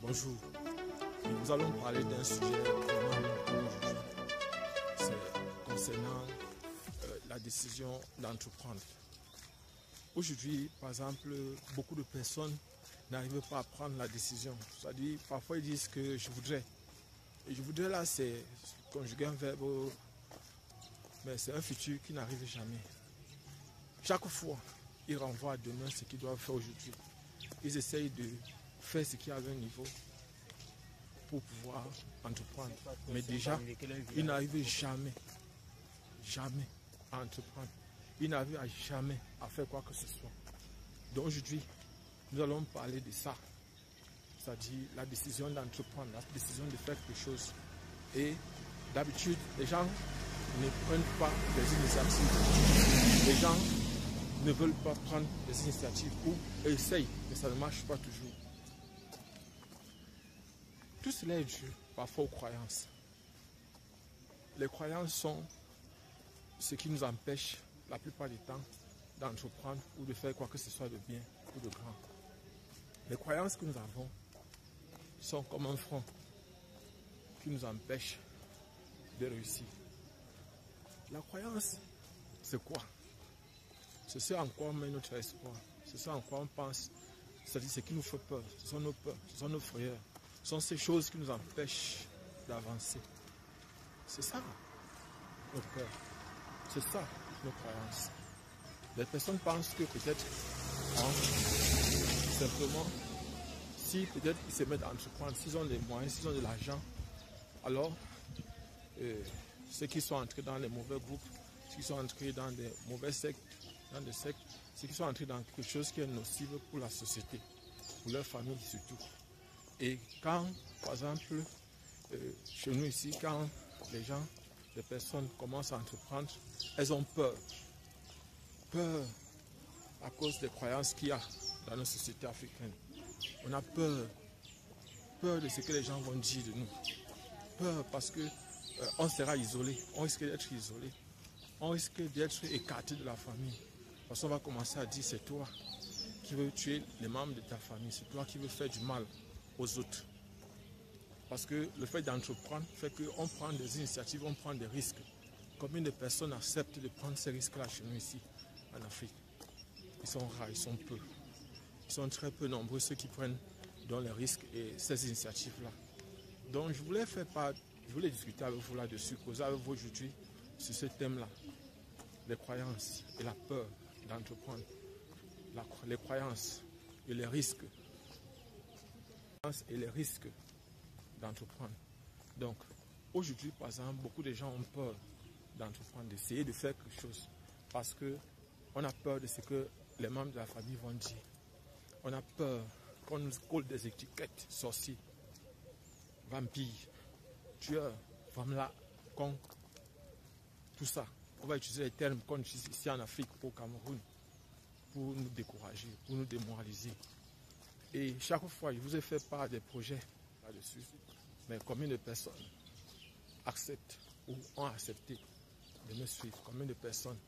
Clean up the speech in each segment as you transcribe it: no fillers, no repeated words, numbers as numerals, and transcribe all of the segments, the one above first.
Bonjour, nous allons parler d'un sujet vraiment aujourd'hui. C'est concernant la décision d'entreprendre. Aujourd'hui, par exemple, beaucoup de personnes n'arrivent pas à prendre la décision. C'est-à-dire, parfois ils disent que je voudrais. Et je voudrais là, c'est conjuguer un verbe, mais c'est un futur qui n'arrive jamais. Chaque fois, ils renvoient à demain ce qu'ils doivent faire aujourd'hui. Ils essayent de faire ce qui a un niveau pour pouvoir entreprendre. Mais déjà, ils n'arrivent jamais à entreprendre. Ils n'arrivent jamais à faire quoi que ce soit. Donc aujourd'hui, nous allons parler de ça. C'est-à-dire la décision d'entreprendre, la décision de faire quelque chose. Et d'habitude, les gens ne prennent pas des initiatives. Les gens ne veulent pas prendre des initiatives ou essayent, mais ça ne marche pas toujours. Tout cela est dû parfois aux croyances. Les croyances sont ce qui nous empêche la plupart du temps d'entreprendre ou de faire quoi que ce soit de bien ou de grand. Les croyances que nous avons sont comme un frein qui nous empêche de réussir. La croyance, c'est quoi? C'est ce en quoi on met notre espoir, c'est ce en quoi on pense, c'est-à-dire ce qui nous fait peur, ce sont nos peurs, ce sont nos frayeurs, ce sont ces choses qui nous empêchent d'avancer. C'est ça nos peurs, c'est ça nos croyances. Les personnes pensent que peut-être, simplement, si peut-être ils se mettent à entreprendre, s'ils ont des moyens, s'ils ont de l'argent, alors ceux qui sont entrés dans les mauvais groupes, ceux qui sont entrés dans des mauvais sectes, dans des sectes, ceux qui sont entrés dans quelque chose qui est nocif pour la société, pour leur famille surtout. Et quand, par exemple, chez nous ici, quand les gens, les personnes commencent à entreprendre, elles ont peur. Peur à cause des croyances qu'il y a dans nos sociétés africaines. On a peur. Peur de ce que les gens vont dire de nous. Peur parce que on sera isolé. On risque d'être isolé. On risque d'être écarté de la famille. Parce qu'on va commencer à dire c'est toi qui veux tuer les membres de ta famille. C'est toi qui veux faire du mal aux autres. Parce que le fait d'entreprendre fait qu'on prend des initiatives, on prend des risques. Combien de personnes acceptent de prendre ces risques-là chez nous ici, en Afrique? Ils sont rares, ils sont peu. Ils sont très peu nombreux ceux qui prennent dans les risques et ces initiatives-là. Donc je voulais discuter avec vous là-dessus, causer avec vous aujourd'hui sur ce thème-là. Les croyances et la peur d'entreprendre. Les croyances et les risques. Et les risques d'entreprendre. Donc, aujourd'hui, par exemple, beaucoup de gens ont peur d'entreprendre, d'essayer de faire quelque chose. Parce qu'on a peur de ce que les membres de la famille vont dire. On a peur qu'on nous colle des étiquettes, sorciers, vampires, tueurs, femmes-là, con, tout ça. On va utiliser les termes qu'on utilise ici en Afrique, au Cameroun, pour nous décourager, pour nous démoraliser. Et chaque fois, je vous ai fait part des projets là-dessus. Mais combien de personnes acceptent ou ont accepté de me suivre? Combien de personnes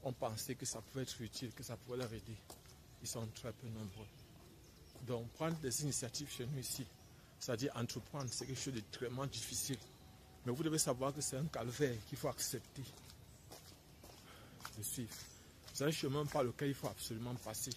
ont pensé que ça pouvait être utile, que ça pouvait leur aider? Ils sont très peu nombreux. Donc, prendre des initiatives chez nous ici, c'est-à-dire entreprendre, c'est quelque chose de très difficile. Mais vous devez savoir que c'est un calvaire qu'il faut accepter de suivre. C'est un chemin par lequel il faut absolument passer.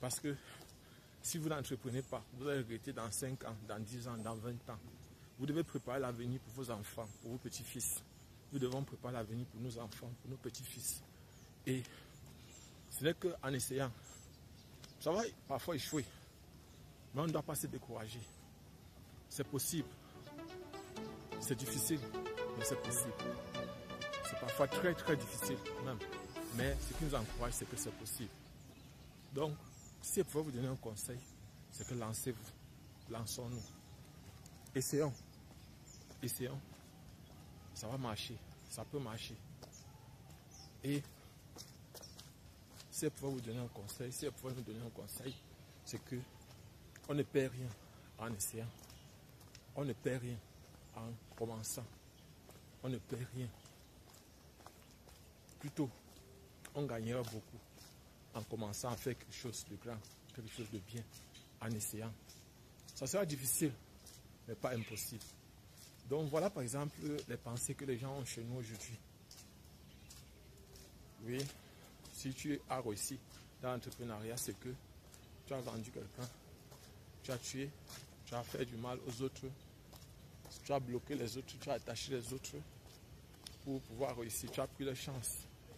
Parce que si vous n'entreprenez pas, vous allez regretter dans 5 ans, dans 10 ans, dans 20 ans. Vous devez préparer l'avenir pour vos enfants, pour vos petits-fils. Nous devons préparer l'avenir pour nos enfants, pour nos petits-fils. Et ce n'est qu'en essayant. Ça va parfois échouer, mais on ne doit pas se décourager. C'est possible. C'est difficile, mais c'est possible. C'est parfois très très difficile même. Mais ce qui nous encourage, c'est que c'est possible. Donc, si je pouvais vous donner un conseil, c'est que lancez-vous. Lançons-nous. Essayons. Essayons. Ça va marcher. Ça peut marcher. Et si je pouvais vous donner un conseil, si je pouvais nous donner un conseil, c'est que on ne perd rien en essayant. On ne perd rien en commençant. On ne perd rien. Plutôt, on gagnera beaucoup en commençant à faire quelque chose de grand, quelque chose de bien, en essayant. Ça sera difficile, mais pas impossible. Donc voilà par exemple les pensées que les gens ont chez nous aujourd'hui. Oui, si tu as réussi dans l'entrepreneuriat, c'est que tu as vendu quelqu'un, tu as tué, tu as fait du mal aux autres, tu as bloqué les autres, tu as attaché les autres pour pouvoir réussir, tu as pris la chance.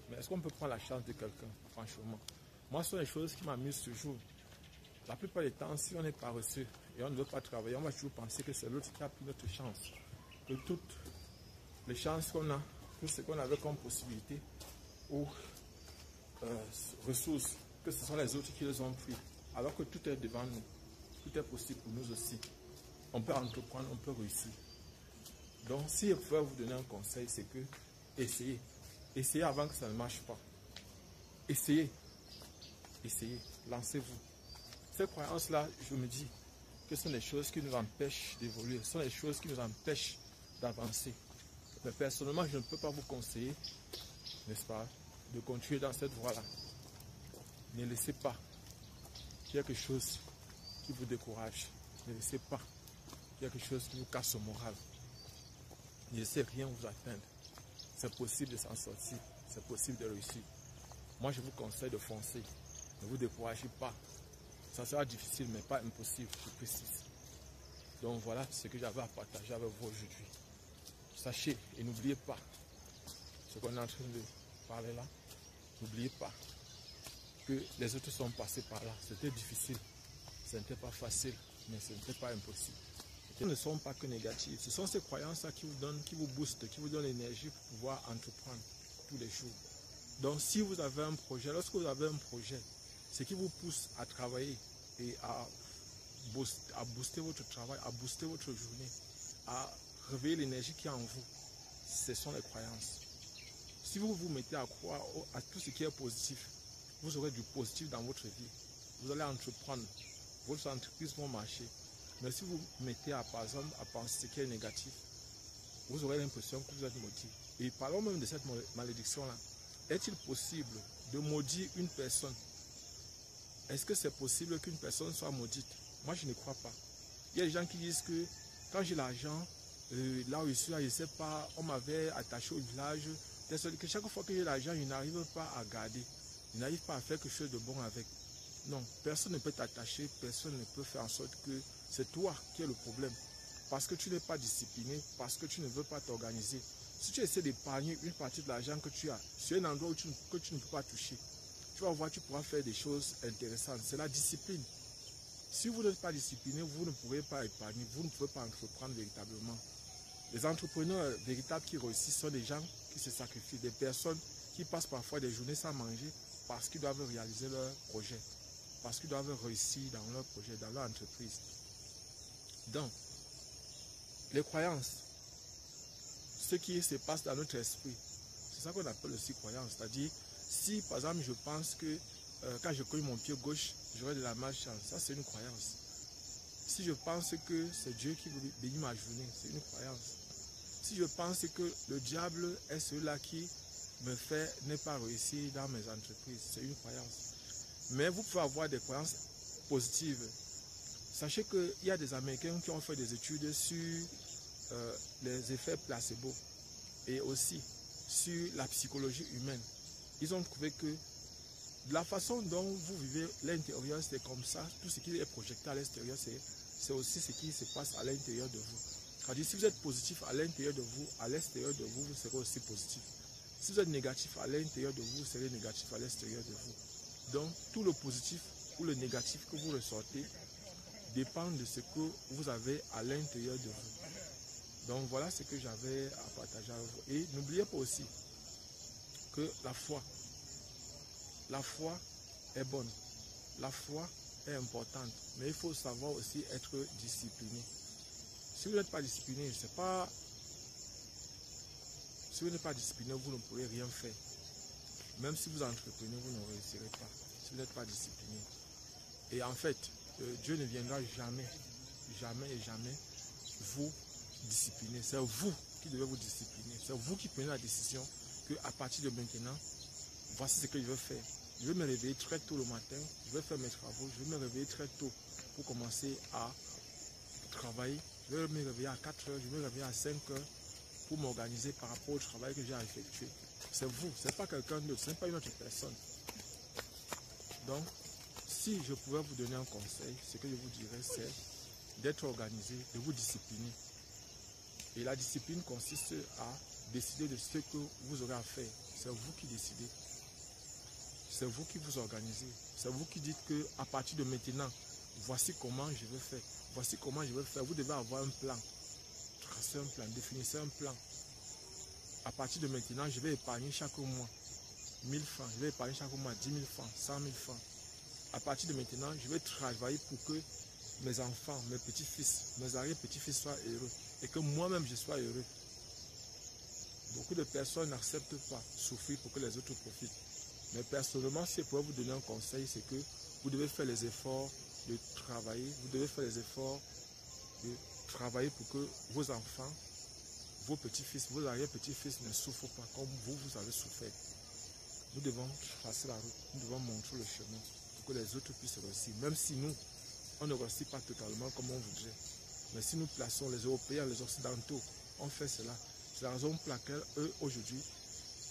Mais est-ce qu'on peut prendre la chance de quelqu'un, franchement? Moi, ce sont les choses qui m'amusent toujours. La plupart du temps, si on est paresseux et on ne veut pas travailler, on va toujours penser que c'est l'autre qui a pris notre chance. Que toutes les chances qu'on a, tout ce qu'on avait comme possibilité ou ressources, que ce sont les autres qui les ont pris. Alors que tout est devant nous. Tout est possible pour nous aussi. On peut entreprendre, on peut réussir. Donc, si je pouvais vous donner un conseil, c'est que essayez. Essayez avant que ça ne marche pas. Essayez. Essayez. Lancez-vous. Ces croyances-là, je me dis que ce sont des choses qui nous empêchent d'évoluer. Ce sont des choses qui nous empêchent d'avancer. Mais personnellement, je ne peux pas vous conseiller, n'est-ce pas, de continuer dans cette voie-là. Ne laissez pas quelque chose qui vous décourage. Ne laissez pas quelque chose qui vous casse le moral. Ne laissez rien vous atteindre. C'est possible de s'en sortir. C'est possible de réussir. Moi, je vous conseille de foncer. Ne vous découragez pas. Ça sera difficile, mais pas impossible, je précise. Donc voilà ce que j'avais à partager avec vous aujourd'hui. Sachez et n'oubliez pas ce qu'on est en train de parler là. N'oubliez pas que les autres sont passés par là. C'était difficile, ce n'était pas facile, mais ce n'était pas impossible. Ce ne sont pas que négatifs. Ce sont ces croyances-là qui vous donnent, qui vous boostent, qui vous donnent l'énergie pour pouvoir entreprendre tous les jours. Donc si vous avez un projet, lorsque vous avez un projet, ce qui vous pousse à travailler et à booster votre travail, à booster votre journée, à réveiller l'énergie qui est en vous, ce sont les croyances. Si vous vous mettez à croire à tout ce qui est positif, vous aurez du positif dans votre vie. Vous allez entreprendre, votre entreprise va marcher. Mais si vous vous mettez par exemple à penser ce qui est négatif, vous aurez l'impression que vous êtes maudit. Et parlons même de cette malédiction-là. Est-il possible de maudire une personne? Est-ce que c'est possible qu'une personne soit maudite? Moi, je ne crois pas. Il y a des gens qui disent que quand j'ai l'argent, là où je suis, là, je ne sais pas, on m'avait attaché au village. Que chaque fois que j'ai l'argent, je n'arrive pas à garder. Je n'arrive pas à faire quelque chose de bon avec. Non, personne ne peut t'attacher, personne ne peut faire en sorte que c'est toi qui es le problème. Parce que tu n'es pas discipliné, parce que tu ne veux pas t'organiser. Si tu essaies d'épargner une partie de l'argent que tu as sur un endroit que tu ne peux pas toucher, tu vas voir, tu pourras faire des choses intéressantes. C'est la discipline. Si vous n'êtes pas discipliné, vous ne pourrez pas épargner, vous ne pouvez pas entreprendre véritablement. Les entrepreneurs véritables qui réussissent sont des gens qui se sacrifient, des personnes qui passent parfois des journées sans manger parce qu'ils doivent réaliser leur projet, parce qu'ils doivent réussir dans leur projet, dans leur entreprise. Donc, les croyances, ce qui se passe dans notre esprit, c'est ça qu'on appelle aussi croyance. C'est-à-dire, si par exemple je pense que quand je cogne mon pied gauche, j'aurai de la malchance, ça c'est une croyance. Si je pense que c'est Dieu qui bénit ma journée, c'est une croyance. Si je pense que le diable est celui-là qui me fait ne pas réussir dans mes entreprises, c'est une croyance. Mais vous pouvez avoir des croyances positives. Sachez qu'il y a des Américains qui ont fait des études sur les effets placebo et aussi sur la psychologie humaine. Ils ont trouvé que la façon dont vous vivez l'intérieur, c'est comme ça. Tout ce qui est projeté à l'extérieur, c'est aussi ce qui se passe à l'intérieur de vous. C'est-à-dire, si vous êtes positif à l'intérieur de vous, à l'extérieur de vous, vous serez aussi positif. Si vous êtes négatif à l'intérieur de vous, vous serez négatif à l'extérieur de vous. Donc, tout le positif ou le négatif que vous ressortez dépend de ce que vous avez à l'intérieur de vous. Donc, voilà ce que j'avais à partager avec vous. Et n'oubliez pas aussi que la foi est bonne. La foi est importante. Mais il faut savoir aussi être discipliné. Si vous n'êtes pas discipliné, c'est pas... Si vous n'êtes pas discipliné, vous ne pourrez rien faire. Même si vous entreprenez, vous ne réussirez pas. Si vous n'êtes pas discipliné. Et en fait, Dieu ne viendra jamais, jamais et jamais vous discipliner. C'est vous qui devez vous discipliner. C'est vous qui prenez la décision qu'à partir de maintenant, voici ce que je veux faire. Je vais me réveiller très tôt le matin, je vais faire mes travaux, je vais me réveiller très tôt pour commencer à travailler, je vais me réveiller à 4 heures, je vais me réveiller à 5 heures pour m'organiser par rapport au travail que j'ai à effectuer. C'est vous, ce n'est pas quelqu'un d'autre, ce n'est pas une autre personne. Donc, si je pouvais vous donner un conseil, ce que je vous dirais, c'est d'être organisé, de vous discipliner. Et la discipline consiste à décider de ce que vous aurez à faire. C'est vous qui décidez. C'est vous qui vous organisez. C'est vous qui dites que à partir de maintenant, voici comment je vais faire. Voici comment je vais faire. Vous devez avoir un plan. Tracez un plan, définissez un plan. À partir de maintenant, je vais épargner chaque mois 1000 francs. Je vais épargner chaque mois 10 000 francs, 100 000 francs. À partir de maintenant, je vais travailler pour que mes enfants, mes petits-fils, mes arrière-petits-fils soient heureux. Et que moi-même, je sois heureux. Beaucoup de personnes n'acceptent pas souffrir pour que les autres profitent. Mais personnellement, si je pourrais vous donner un conseil, c'est que vous devez faire les efforts de travailler. Vous devez faire les efforts de travailler pour que vos enfants, vos petits-fils, vos arrière-petits-fils ne souffrent pas comme vous avez souffert. Nous devons tracer la route, nous devons montrer le chemin pour que les autres puissent réussir. Même si nous, on ne réussit pas totalement comme on voudrait. Mais si nous plaçons les Européens, les Occidentaux, on fait cela. C'est la raison pour laquelle eux, aujourd'hui,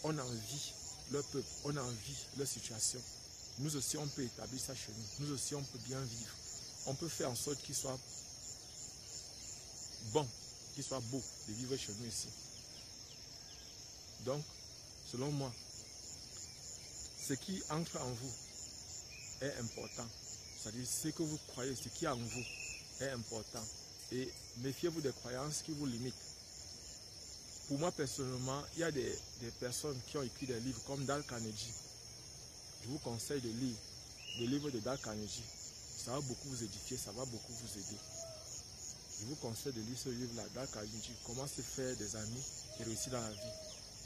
on envie leur peuple, on envie leur situation. Nous aussi, on peut établir ça chez nous. Nous aussi, on peut bien vivre. On peut faire en sorte qu'il soit bon, qu'il soit beau de vivre chez nous ici. Donc, selon moi, ce qui entre en vous est important. C'est-à-dire ce que vous croyez, ce qui est en vous est important. Et méfiez-vous des croyances qui vous limitent. Pour moi, personnellement, il y a des personnes qui ont écrit des livres comme Dale Carnegie. Je vous conseille de lire le livre de Dale Carnegie. Ça va beaucoup vous édifier, ça va beaucoup vous aider. Je vous conseille de lire ce livre-là, Dale Carnegie, Comment se faire des amis et réussir dans la vie.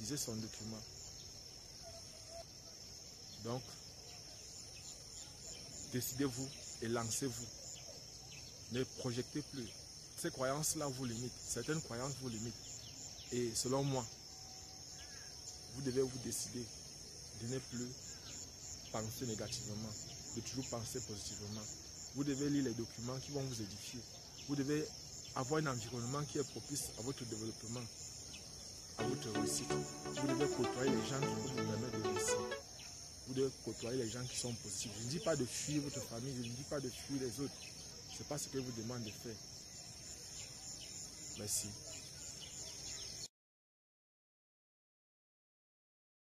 Lisez son document. Donc, décidez-vous et lancez-vous. Ne projetez plus. Ces croyances-là vous limitent. Certaines croyances vous limitent. Et selon moi, vous devez vous décider de ne plus penser négativement, de toujours penser positivement. Vous devez lire les documents qui vont vous édifier. Vous devez avoir un environnement qui est propice à votre développement, à votre réussite. Vous devez côtoyer les gens qui vous permettent de réussir. Vous devez côtoyer les gens qui sont positifs. Je ne dis pas de fuir votre famille, je ne dis pas de fuir les autres. Ce n'est pas ce que je vous demande de faire. Merci.